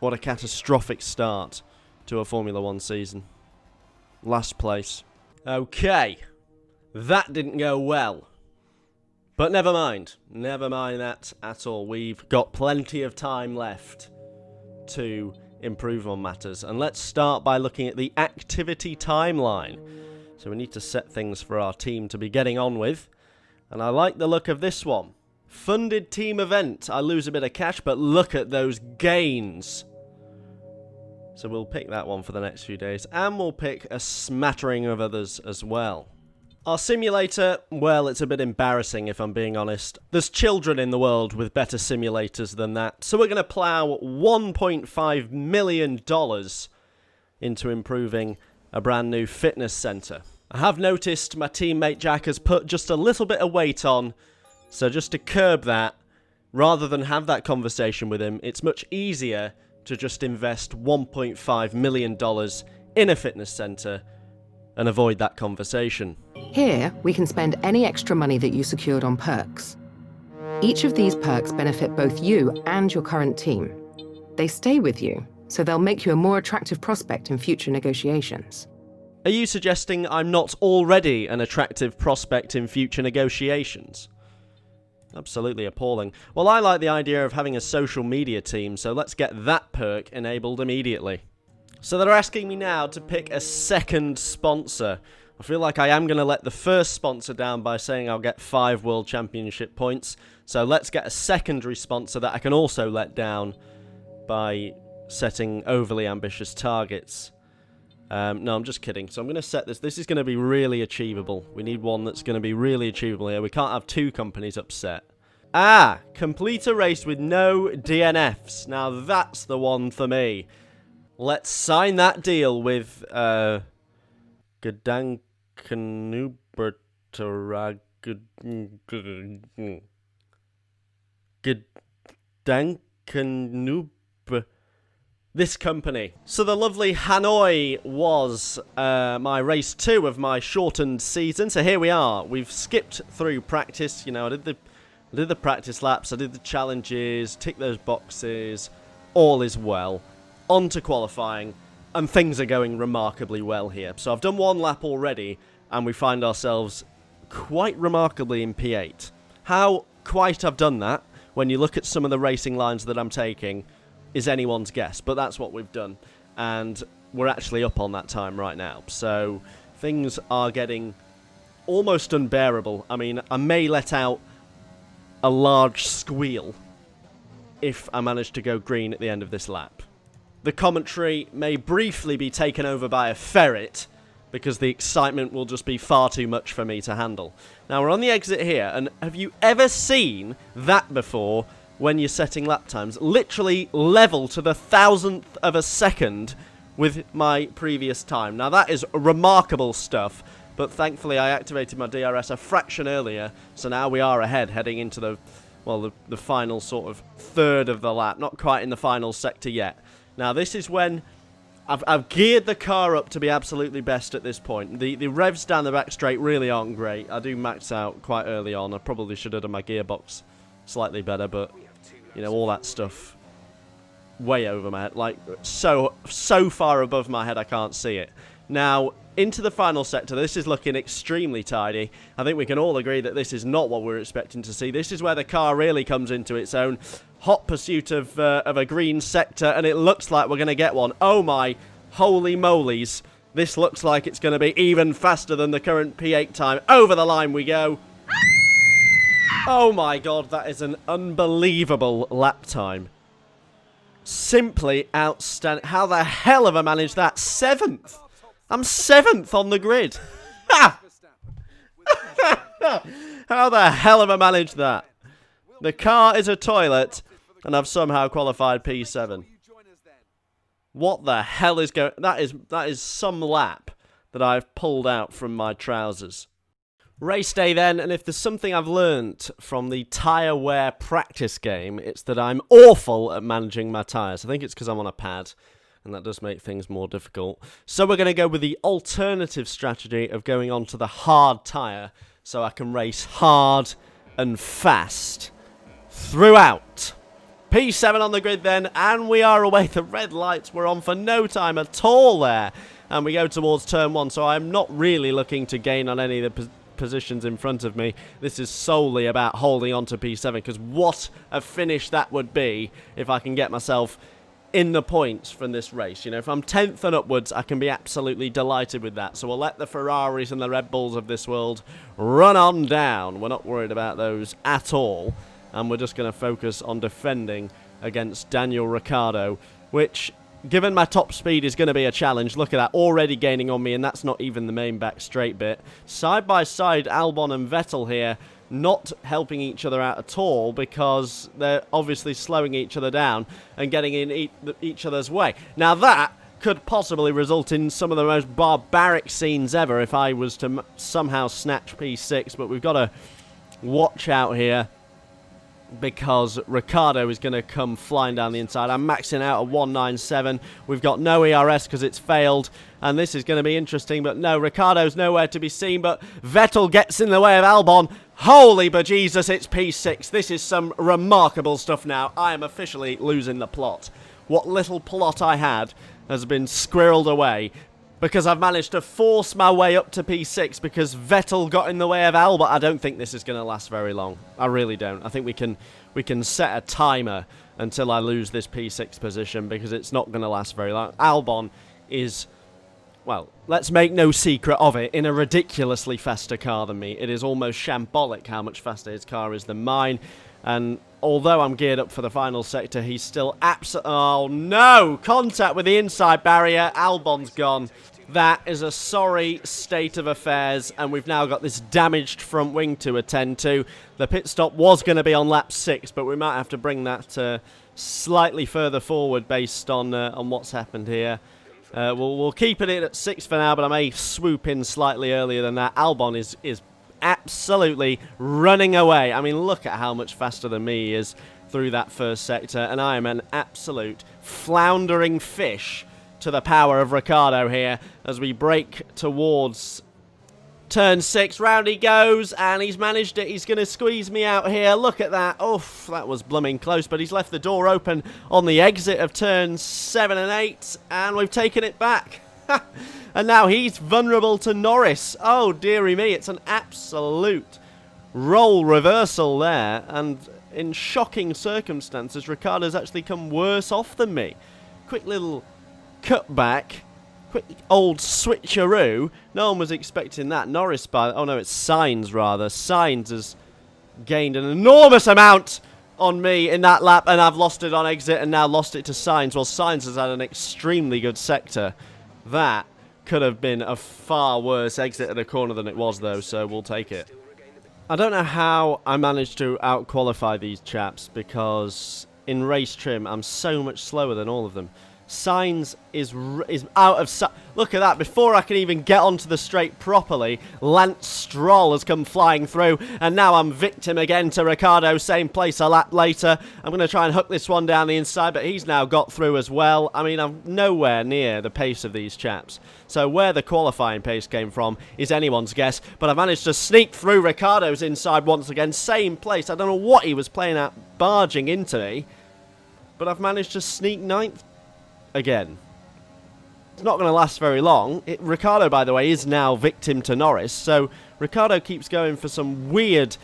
What a catastrophic start to a Formula 1 season. Last place. Okay. That didn't go well. But never mind. Never mind that at all. We've got plenty of time left to improve on matters. And let's start by looking at the activity timeline. So we need to set things for our team to be getting on with. And I like the look of this one. Funded team event. I lose a bit of cash, but look at those gains. So we'll pick that one for the next few days. And we'll pick a smattering of others as well. Our simulator, well, it's a bit embarrassing if I'm being honest. There's children in the world with better simulators than that. So we're going to plow $1.5 million into improving a brand new fitness centre. I have noticed my teammate Jack has put just a little bit of weight on. So just to curb that, rather than have that conversation with him, it's much easier to just invest $1.5 million in a fitness centre and avoid that conversation. Here, we can spend any extra money that you secured on perks. Each of these perks benefit both you and your current team. They stay with you, so they'll make you a more attractive prospect in future negotiations. Are you suggesting I'm not already an attractive prospect in future negotiations? Absolutely appalling. Well, I like the idea of having a social media team, so let's get that perk enabled immediately. So they're asking me now to pick a second sponsor. I feel like I am going to let the first sponsor down by saying I'll get 5 World Championship points. So let's get a secondary sponsor that I can also let down by setting overly ambitious targets. No, I'm just kidding. So I'm going to set this. This is going to be really achievable. We need one that's going to be really achievable here. We can't have 2 companies upset. Complete a race with no DNFs. Now that's the one for me. Let's sign that deal with Gdankanubra. This company. So the lovely Hanoi was my race 2 of my shortened season. So here we are. We've skipped through practice. You know, I did the practice laps. I did the challenges. Tick those boxes. All is well. On to qualifying, and things are going remarkably well here. So I've done 1 lap already, and we find ourselves quite remarkably in P8. How quite I've done that, when you look at some of the racing lines that I'm taking, is anyone's guess. But that's what we've done, and we're actually up on that time right now. So things are getting almost unbearable. I mean, I may let out a large squeal if I manage to go green at the end of this lap. The commentary may briefly be taken over by a ferret, because the excitement will just be far too much for me to handle. Now, we're on the exit here, and have you ever seen that before when you're setting lap times? Literally level to the 1,000th of a second with my previous time. Now, that is remarkable stuff, but thankfully I activated my DRS a fraction earlier, so now we are ahead, heading into the final sort of third of the lap. Not quite in the final sector yet. Now, this is when I've geared the car up to be absolutely best at this point. The revs down the back straight really aren't great. I do max out quite early on. I probably should have done my gearbox slightly better, but, you know, all that stuff way over my head. Like, so far above my head I can't see it. Now, into the final sector, this is looking extremely tidy. I think we can all agree that this is not what we're expecting to see. This is where the car really comes into its own. Hot pursuit of a green sector, and it looks like we're going to get one. Oh my holy molies. This looks like it's going to be even faster than the current P8 time. Over the line we go. Oh my god, that is an unbelievable lap time. Simply outstanding. How the hell have I managed that? 7th! I'm 7th on the grid. Ha! How the hell have I managed that? The car is a toilet, and I've somehow qualified P7. What the hell is going... That is some lap that I've pulled out from my trousers. Race day then, and if there's something I've learnt from the tyre wear practice game, it's that I'm awful at managing my tyres. I think it's because I'm on a pad, and that does make things more difficult. So we're going to go with the alternative strategy of going on to the hard tyre, so I can race hard and fast throughout. P7 on the grid then, and we are away. The red lights were on for no time at all there. And we go towards turn 1, so I'm not really looking to gain on any of the positions in front of me. This is solely about holding on to P7, because what a finish that would be if I can get myself in the points from this race. You know, if I'm 10th and upwards, I can be absolutely delighted with that. So we'll let the Ferraris and the Red Bulls of this world run on down. We're not worried about those at all. And we're just going to focus on defending against Daniel Ricciardo, which, given my top speed, is going to be a challenge. Look at that, already gaining on me, and that's not even the main back straight bit. Side by side, Albon and Vettel here, not helping each other out at all, because they're obviously slowing each other down and getting in each other's way. Now that could possibly result in some of the most barbaric scenes ever if I was to somehow snatch P6, but we've got to watch out here, because Ricciardo is going to come flying down the inside. I'm maxing out at 197. We've got no ERS because it's failed, and this is going to be interesting, but no, Ricciardo's nowhere to be seen, but Vettel gets in the way of Albon. Holy bejesus, it's P6. This is some remarkable stuff now. I am officially losing the plot. What little plot I had has been squirreled away, because I've managed to force my way up to P6 because Vettel got in the way of Albon. I don't think this is going to last very long. I really don't. I think we can set a timer until I lose this P6 position, because it's not going to last very long. Albon is, well, let's make no secret of it, in a ridiculously faster car than me. It is almost shambolic how much faster his car is than mine. And although I'm geared up for the final sector, he's still oh no! Contact with the inside barrier. Albon's gone. That is a sorry state of affairs, and we've now got this damaged front wing to attend to. The pit stop was going to be on lap 6, but we might have to bring that slightly further forward based on what's happened here. We'll keep it at 6 for now, but I may swoop in slightly earlier than that. Albon is absolutely running away. I mean, look at how much faster than me he is through that first sector, and I am an absolute floundering fish to the power of Ricciardo here as we break towards turn 6. Round he goes, and he's managed it. He's going to squeeze me out here. Look at that. Oof, that was blooming close, but he's left the door open on the exit of turns 7 and 8, and we've taken it back. And now he's vulnerable to Norris. Oh, dearie me, it's an absolute role reversal there, and in shocking circumstances, Ricciardo's actually come worse off than me. Quick little cutback, quick old switcheroo. No one was expecting that. Norris, oh no, it's Sainz rather. Sainz has gained an enormous amount on me in that lap, and I've lost it on exit and now lost it to Sainz. Well, Sainz has had an extremely good sector. That could have been a far worse exit at the corner than it was, though, so we'll take it. I don't know how I managed to out-qualify these chaps, because in race trim, I'm so much slower than all of them. Sainz is out of sight. Look at that. Before I can even get onto the straight properly, Lance Stroll has come flying through, and now I'm victim again to Ricciardo, same place a lap later. I'm going to try and hook this one down the inside, but he's now got through as well. I mean, I'm nowhere near the pace of these chaps. So where the qualifying pace came from is anyone's guess, but I managed to sneak through Ricciardo's inside once again, same place. I don't know what he was playing at, barging into me, but I've managed to sneak 9th again. It's not going to last very long. Ricciardo, by the way, is now victim to Norris, so Ricciardo keeps going for some weird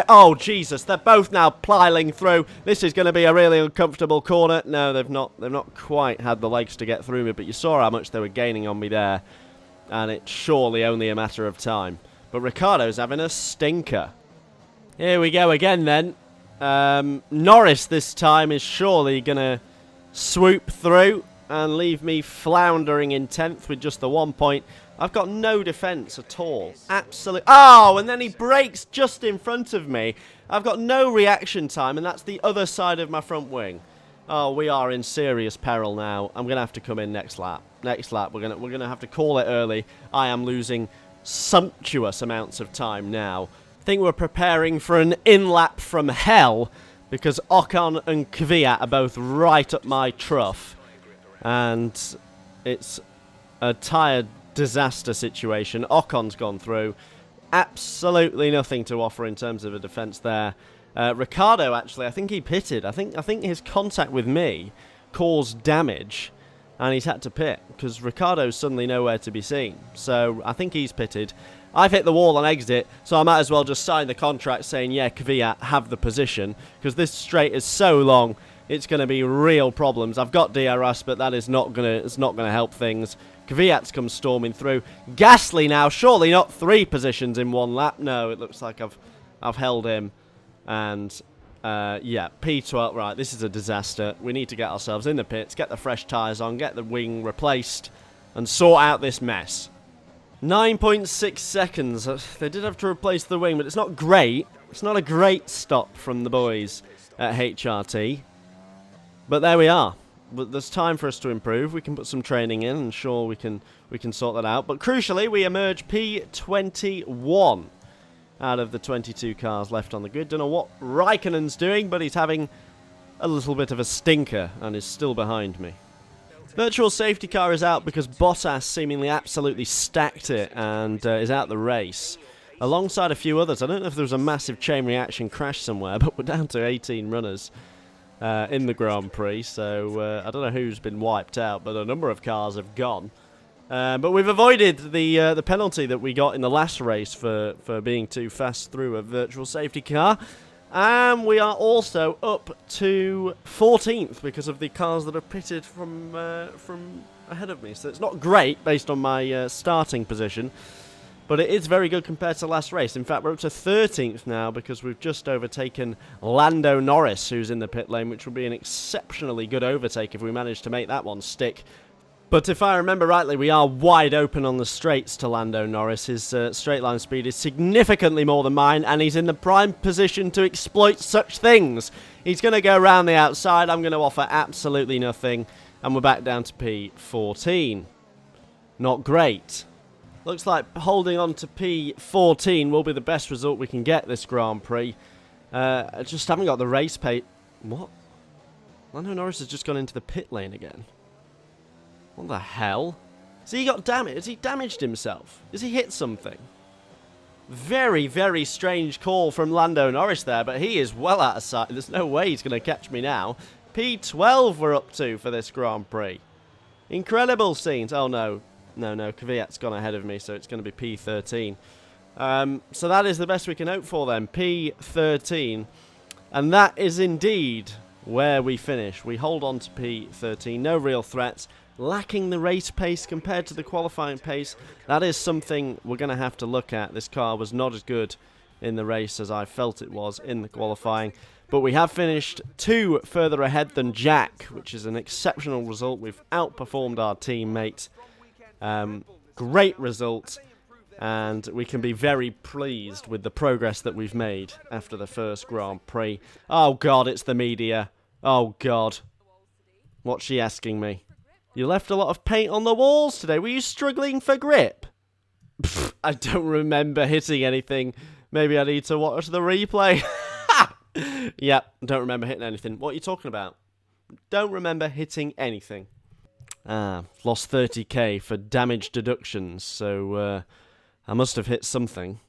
oh, Jesus, they're both now piling through. This is going to be a really uncomfortable corner. No, they've not quite had the legs to get through me, but you saw how much they were gaining on me there, and it's surely only a matter of time. But Ricciardo's having a stinker. Here we go again, then. Norris this time is surely going to swoop through and leave me floundering in 10th with just the 1 point. I've got no defence at all. Absolutely. Oh, and then he brakes just in front of me. I've got no reaction time, and that's the other side of my front wing. Oh, we are in serious peril now. I'm going to have to come in next lap. Next lap, we're going to have to call it early. I am losing sumptuous amounts of time now. I think we're preparing for an in-lap from hell, because Ocon and Kvyat are both right up my trough. And it's a tired disaster situation. Ocon's gone through. Absolutely nothing to offer in terms of a defence there. Ricardo, actually, I think he pitted. I think his contact with me caused damage, and he's had to pit, because Ricardo's suddenly nowhere to be seen. So I think he's pitted. I've hit the wall on exit, so I might as well just sign the contract saying, yeah, Kvyat, have the position, because this straight is so long, it's going to be real problems. I've got DRS, but that is not going to help things. Kvyat's come storming through. Gasly now, surely not 3 positions in 1 lap. No, it looks like I've held him. And, yeah, P12, right, this is a disaster. We need to get ourselves in the pits, get the fresh tyres on, get the wing replaced, and sort out this mess. 9.6 seconds. They did have to replace the wing, but it's not great. It's not a great stop from the boys at HRT. But there we are. But there's time for us to improve. We can put some training in, and sure, we can sort that out. But crucially, we emerge P21 out of the 22 cars left on the grid. Don't know what Raikkonen's doing, but he's having a little bit of a stinker and is still behind me. Virtual safety car is out because Bottas seemingly absolutely stacked it and is out the race, alongside a few others. I don't know if there was a massive chain reaction crash somewhere, but we're down to 18 runners in the Grand Prix, so I don't know who's been wiped out, but a number of cars have gone. But we've avoided the penalty that we got in the last race for being too fast through a virtual safety car. And we are also up to 14th because of the cars that have pitted from ahead of me. So it's not great based on my starting position, but it is very good compared to last race. In fact, we're up to 13th now because we've just overtaken Lando Norris, who's in the pit lane, which will be an exceptionally good overtake if we manage to make that one stick. But if I remember rightly, we are wide open on the straights to Lando Norris. His straight line speed is significantly more than mine, and he's in the prime position to exploit such things. He's going to go around the outside. I'm going to offer absolutely nothing, and we're back down to P14. Not great. Looks like holding on to P14 will be the best result we can get this Grand Prix. I just haven't got the race pace. What? Lando Norris has just gone into the pit lane again. What the hell? Has he got damaged? Has he damaged himself? Has he hit something? Very, very strange call from Lando Norris there, but he is well out of sight. There's no way he's going to catch me now. P12 we're up to for this Grand Prix. Incredible scenes. Oh, no. No, Kvyat's gone ahead of me, so it's going to be P13. So that is the best we can hope for then. P13. And that is indeed where we finish. We hold on to P13. No real threats. Lacking the race pace compared to the qualifying pace. That is something we're going to have to look at. This car was not as good in the race as I felt it was in the qualifying. But we have finished 2 further ahead than Jack, which is an exceptional result. We've outperformed our teammate. Great result. And we can be very pleased with the progress that we've made after the first Grand Prix. Oh, God, it's the media. Oh, God. What's she asking me? You left a lot of paint on the walls today. Were you struggling for grip? Pfft, I don't remember hitting anything. Maybe I need to watch the replay. Yep, don't remember hitting anything. What are you talking about? Don't remember hitting anything. Lost 30k for damage deductions, so I must have hit something.